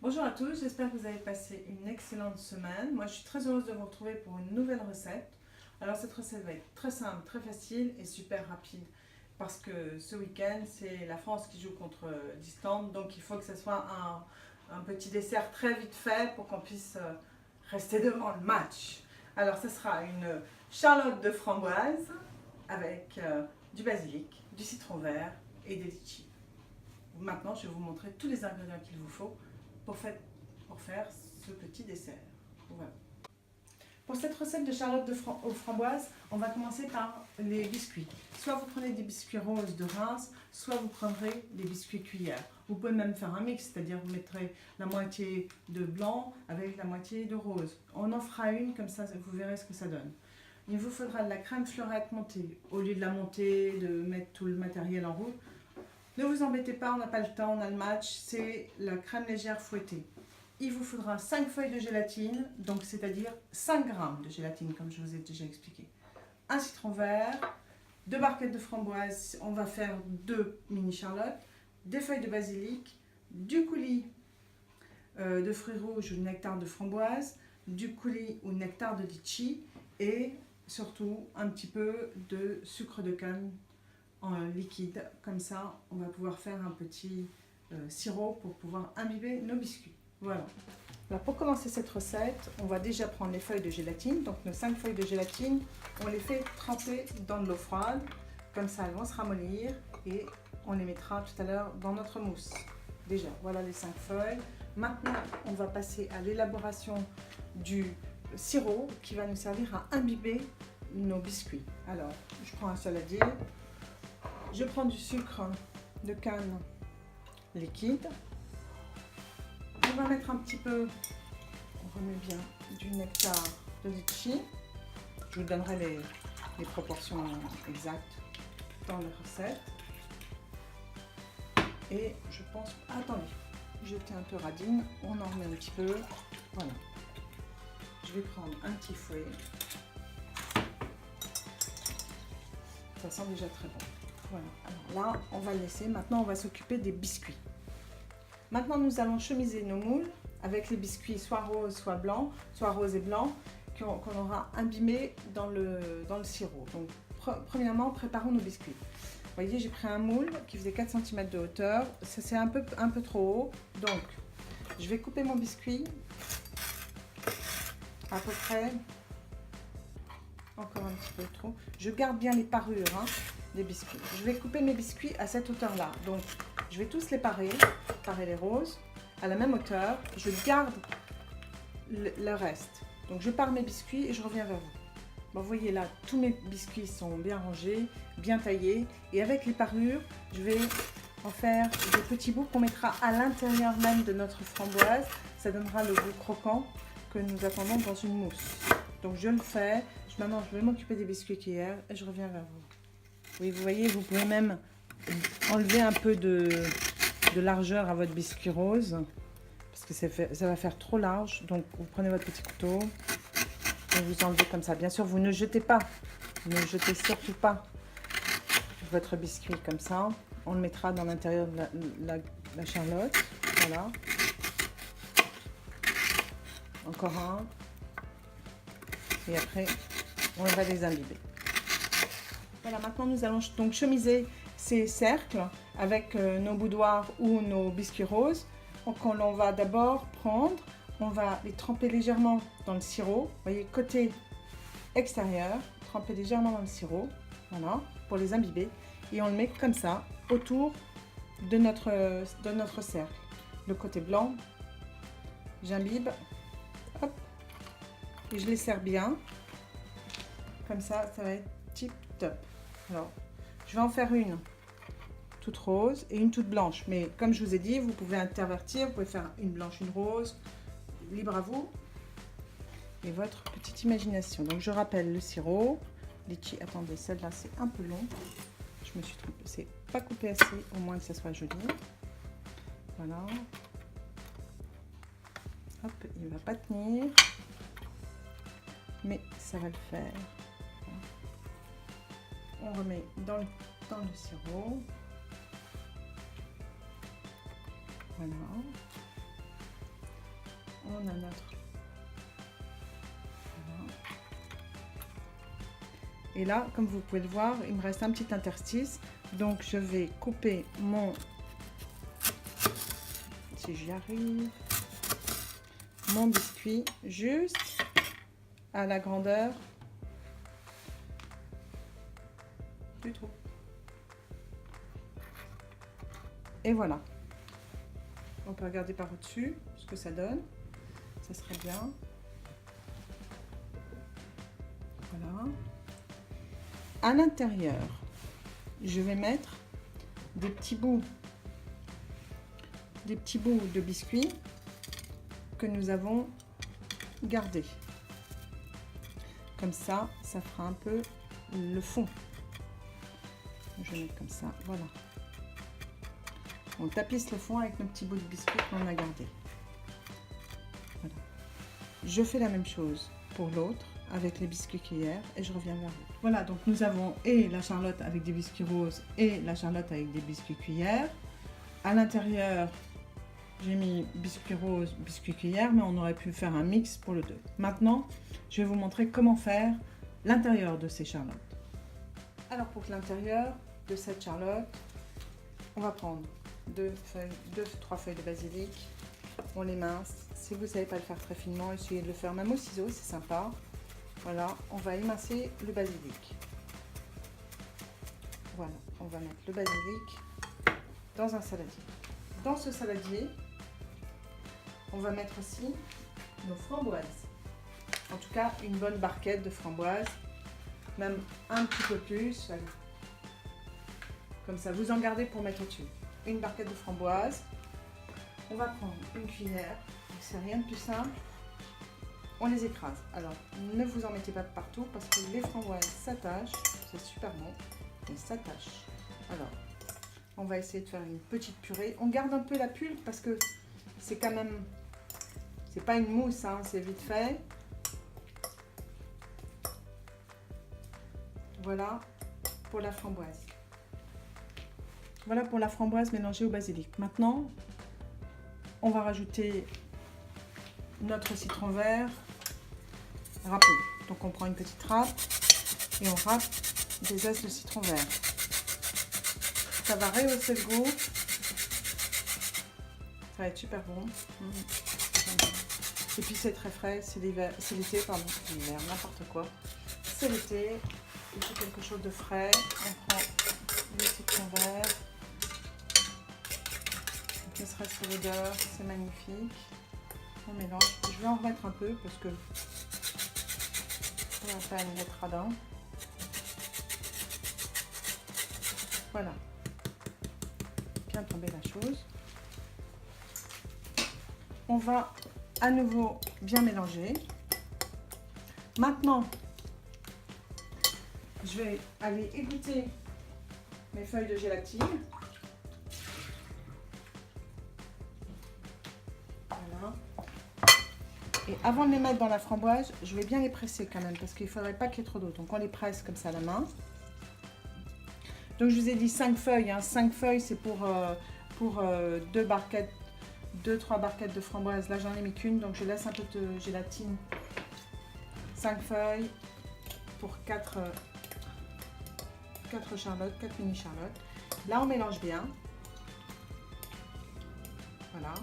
Bonjour à tous, j'espère que vous avez passé une excellente semaine. Moi, je suis très heureuse de vous retrouver pour une nouvelle recette. Alors, cette recette va être très simple, très facile et super rapide parce que ce week-end, c'est la France qui joue contre l'Islande, donc il faut que ce soit un petit dessert très vite fait pour qu'on puisse rester devant le match. Alors, ce sera une charlotte de framboise avec du basilic, du citron vert et des litchis. Maintenant, je vais vous montrer tous les ingrédients qu'il vous faut pour faire ce petit dessert. Voilà. Pour cette recette de charlotte aux framboises, on va commencer par les biscuits. Soit vous prenez des biscuits roses de Reims, soit vous prendrez des biscuits cuillères. Vous pouvez même faire un mix, c'est-à-dire vous mettrez la moitié de blanc avec la moitié de rose. On en fera une, comme ça vous verrez ce que ça donne. Il vous faudra de la crème fleurette montée. Au lieu de la monter, de mettre tout le matériel en route, ne vous embêtez pas, on n'a pas le temps, on a le match, c'est la crème légère fouettée. Il vous faudra 5 feuilles de gélatine, donc c'est-à-dire 5 g de gélatine, comme je vous ai déjà expliqué. Un citron vert, 2 barquettes de framboises, on va faire 2 mini charlottes, des feuilles de basilic, du coulis de fruits rouges ou nectar de framboise, du coulis ou nectar de litchi et surtout un petit peu de sucre de canne en liquide. Comme ça, on va pouvoir faire un petit sirop pour pouvoir imbiber nos biscuits. Voilà. Alors pour commencer cette recette, on va déjà prendre les feuilles de gélatine. Donc nos 5 feuilles de gélatine, on les fait tremper dans de l'eau froide. Comme ça, elles vont se ramollir et on les mettra tout à l'heure dans notre mousse. Déjà, voilà les 5 feuilles. Maintenant, on va passer à l'élaboration du sirop qui va nous servir à imbiber nos biscuits. Alors, je prends un saladier. Je prends du sucre de canne liquide. On va mettre un petit peu, on remet bien du nectar de litchi. Je vous donnerai les proportions exactes dans la recette. Et je pense, attendez, j'étais un peu radine, on en remet un petit peu. Voilà. Je vais prendre un petit fouet. Ça sent déjà très bon. Voilà, alors là, on va le laisser. Maintenant, on va s'occuper des biscuits. Maintenant, nous allons chemiser nos moules avec les biscuits soit rose, soit blanc, soit rose et blanc, qu'on aura imbibés dans le sirop. Donc, premièrement, préparons nos biscuits. Vous voyez, j'ai pris un moule qui faisait 4 cm de hauteur. Ça, c'est un peu trop haut. Donc, je vais couper mon biscuit à peu près, encore un petit peu trop. Je garde bien les parures, hein, des biscuits. Je vais couper mes biscuits à cette hauteur-là. Donc, je vais tous les parer les roses, à la même hauteur. Je garde le reste. Donc, je pare mes biscuits et je reviens vers vous. Bon, vous voyez là, tous mes biscuits sont bien rangés, bien taillés. Et avec les parures, je vais en faire des petits bouts qu'on mettra à l'intérieur même de notre framboise. Ça donnera le goût croquant que nous attendons dans une mousse. Donc, je le fais. Maintenant, je vais m'occuper des biscuits cuillères et je reviens vers vous. Oui, vous voyez, vous pouvez même enlever un peu de largeur à votre biscuit rose parce que ça va faire trop large. Donc, vous prenez votre petit couteau et vous enlevez comme ça. Bien sûr, vous ne jetez pas. Vous ne jetez surtout pas votre biscuit comme ça. On le mettra dans l'intérieur de la charlotte. Voilà. Encore un. Et après, on va les imbiber. Voilà, maintenant nous allons donc chemiser ces cercles avec nos boudoirs ou nos biscuits roses. Donc on va d'abord prendre, on va les tremper légèrement dans le sirop. Vous voyez, côté extérieur, tremper légèrement dans le sirop, voilà, pour les imbiber. Et on le met comme ça, autour de notre cercle. Le côté blanc, j'imbibe, hop, et je les serre bien. Comme ça, ça va être tip top. Alors, je vais en faire une toute rose et une toute blanche. Mais comme je vous ai dit, vous pouvez intervertir, vous pouvez faire une blanche, une rose, libre à vous et votre petite imagination. Donc, je rappelle le sirop. Litchi, attendez, celle-là, c'est un peu long. Je me suis trompée, c'est pas coupé assez, au moins que ça soit joli. Voilà. Hop, il ne va pas tenir, mais ça va le faire. On remet dans le sirop. Voilà. on a notre... Voilà. Et là, comme vous pouvez le voir, il me reste un petit interstice. Donc, je vais couper mon... Si j'y arrive... Mon biscuit juste à la grandeur du trou. Et voilà. On peut regarder par au-dessus ce que ça donne. Ça serait bien. Voilà. À l'intérieur, je vais mettre des petits bouts de biscuits que nous avons gardés. Comme ça, ça fera un peu le fond. Je vais mettre comme ça, voilà. On tapisse le fond avec nos petits bouts de biscuits qu'on a gardés. Voilà. Je fais la même chose pour l'autre avec les biscuits cuillères et je reviens vers vous. Voilà, donc nous avons et la charlotte avec des biscuits roses et la charlotte avec des biscuits cuillères. À l'intérieur, j'ai mis biscuits roses, biscuits cuillères, mais on aurait pu faire un mix pour le deux. Maintenant, je vais vous montrer comment faire l'intérieur de ces charlottes. Alors pour l'intérieur de cette charlotte, on va prendre 2-3 feuilles de basilic. On les mince. Si vous ne savez pas le faire très finement, essayez de le faire même au ciseau, c'est sympa. Voilà, on va émincer le basilic. Voilà, on va mettre le basilic dans un saladier. Dans ce saladier, on va mettre aussi nos framboises. En tout cas, une bonne barquette de framboises, même un petit peu plus. Allez. Comme ça, vous en gardez pour mettre au-dessus. Une barquette de framboises. On va prendre une cuillère. C'est rien de plus simple. On les écrase. Alors, ne vous en mettez pas partout parce que les framboises s'attachent. C'est super bon, mais s'attachent. Alors, on va essayer de faire une petite purée. On garde un peu la pulpe parce que c'est quand même... C'est pas une mousse, hein, c'est vite fait. Voilà pour la framboise. Voilà pour la framboise mélangée au basilic. Maintenant, on va rajouter notre citron vert râpé. Donc on prend une petite râpe et on râpe des zestes de citron vert. Ça va rehausser le goût. Ça va être super bon. Et puis c'est très frais, c'est l'été, pardon, c'est l'hiver, n'importe quoi. C'est l'été, il faut quelque chose de frais. On prend le citron vert. Ne serait-ce que l'odeur, c'est magnifique. On mélange. Je vais en remettre un peu parce que on va pas mettre radin. Voilà. Bien tomber la chose. On va à nouveau bien mélanger. Maintenant, je vais aller égoutter mes feuilles de gélatine. Voilà. Et avant de les mettre dans la framboise, je vais bien les presser quand même parce qu'il ne faudrait pas qu'il y ait trop d'eau. Donc on les presse comme ça à la main. Donc je vous ai dit 5 feuilles. Hein. 5 feuilles, c'est pour 2-3 barquettes de framboises. Là, j'en ai mis qu'une, donc je laisse un peu de gélatine. 5 feuilles pour 4 charlottes, 4 mini charlottes. Là, on mélange bien. Voilà.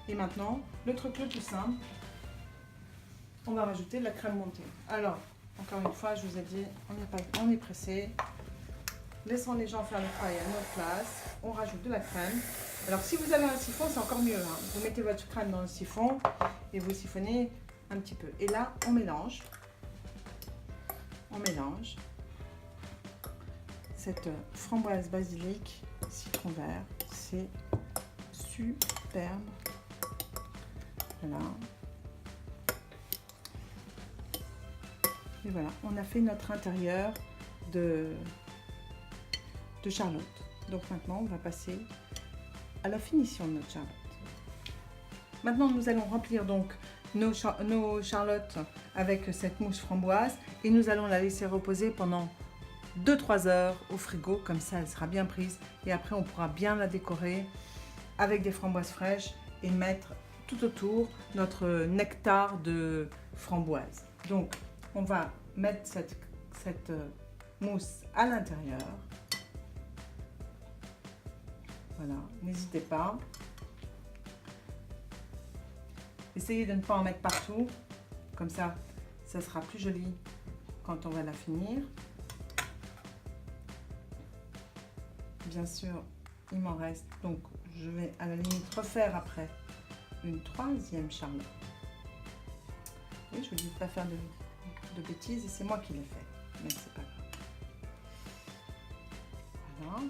Et maintenant, le truc le plus simple, on va rajouter de la crème montée. Alors, encore une fois, je vous ai dit, on est pressé. Laissons les gens faire le travail à notre place. On rajoute de la crème. Alors, si vous avez un siphon, c'est encore mieux. Hein. Vous mettez votre crème dans le siphon et vous siphonnez un petit peu. Et là, on mélange. On mélange cette framboise basilic, citron vert. C'est superbe. Voilà. Et voilà, on a fait notre intérieur de charlotte. Donc maintenant, on va passer à la finition de notre charlotte. Maintenant, nous allons remplir donc nos charlottes avec cette mousse framboise et nous allons la laisser reposer pendant 2-3 heures au frigo. Comme ça, elle sera bien prise et après, on pourra bien la décorer avec des framboises fraîches et mettre tout autour notre nectar de framboise. Donc, on va mettre cette mousse à l'intérieur. Voilà, n'hésitez pas. Essayez de ne pas en mettre partout, comme ça sera plus joli quand on va la finir. Bien sûr, il m'en reste, donc je vais à la limite refaire après une troisième charlotte. Oui, je vous dis de ne pas faire de bêtises, et c'est moi qui l'ai fait, mais c'est pas grave. Voilà.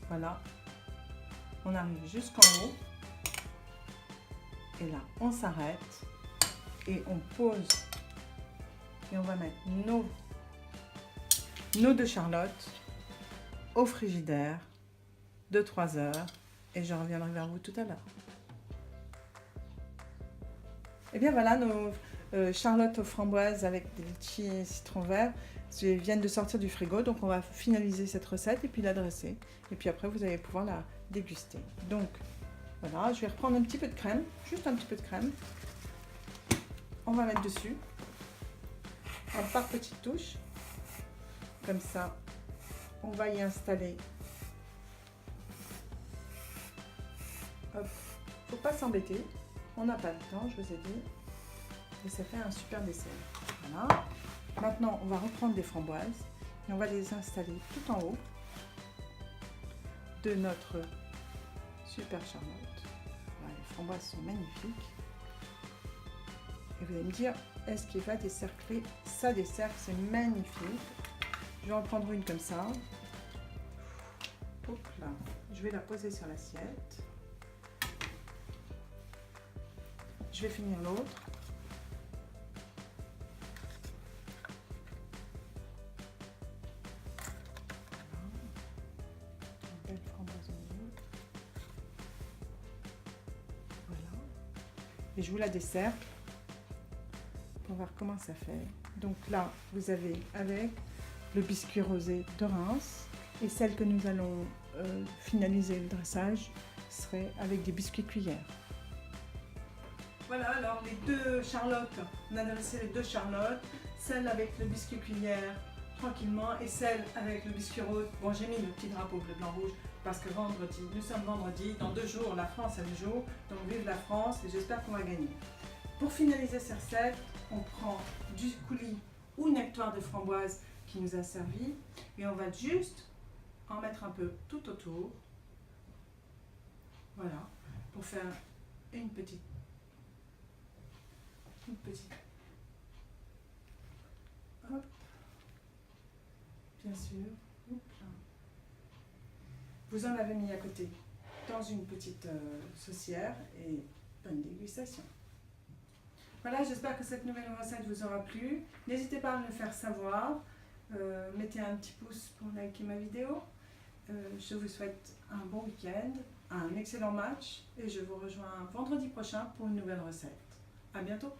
Voilà. On arrive jusqu'en haut. Et là, on s'arrête et on pose. Et on va mettre nos deux charlottes au frigidaire de 3 heures. Et je reviendrai vers vous tout à l'heure. Et bien voilà, nos charlottes aux framboises avec des litchis et citron vert viennent de sortir du frigo. Donc on va finaliser cette recette et puis la dresser. Et puis après, vous allez pouvoir la déguster. Donc voilà, je vais reprendre un petit peu de crème, juste un petit peu de crème. On va mettre dessus, par petites touches. Comme ça, on va y installer. Hop, faut pas s'embêter, on n'a pas le temps, je vous ai dit. Et ça fait un super dessert. Voilà. Maintenant, on va reprendre des framboises et on va les installer tout en haut de notre super charlotte. Voilà, les framboises sont magnifiques. Et vous allez me dire, est-ce qu'il va décercler? Ça décercle, c'est magnifique. Je vais en prendre une comme ça. Hop là. Je vais la poser sur l'assiette. Je vais finir l'autre. Et je vous la desserre pour voir comment ça fait. Donc là, vous avez avec le biscuit rosé de Reims et celle que nous allons finaliser le dressage serait avec des biscuits cuillères. Voilà, alors les deux charlottes, on a dressé les deux charlottes, celle avec le biscuit cuillère tranquillement et celle avec le biscuit rose. Bon, j'ai mis le petit drapeau bleu, blanc, rouge parce que vendredi, nous sommes vendredi, dans 2 jours la France a le jour, donc vive la France et j'espère qu'on va gagner. Pour finaliser cette recette, on prend du coulis ou nectar de framboise qui nous a servi et on va juste en mettre un peu tout autour. Voilà, pour faire une petite. Hop, bien sûr. Hop là. Vous en avez mis à côté dans une petite saucière et bonne dégustation. Voilà, j'espère que cette nouvelle recette vous aura plu. N'hésitez pas à me le faire savoir. Mettez un petit pouce pour liker ma vidéo. Je vous souhaite un bon week-end, un excellent match et je vous rejoins vendredi prochain pour une nouvelle recette. À bientôt.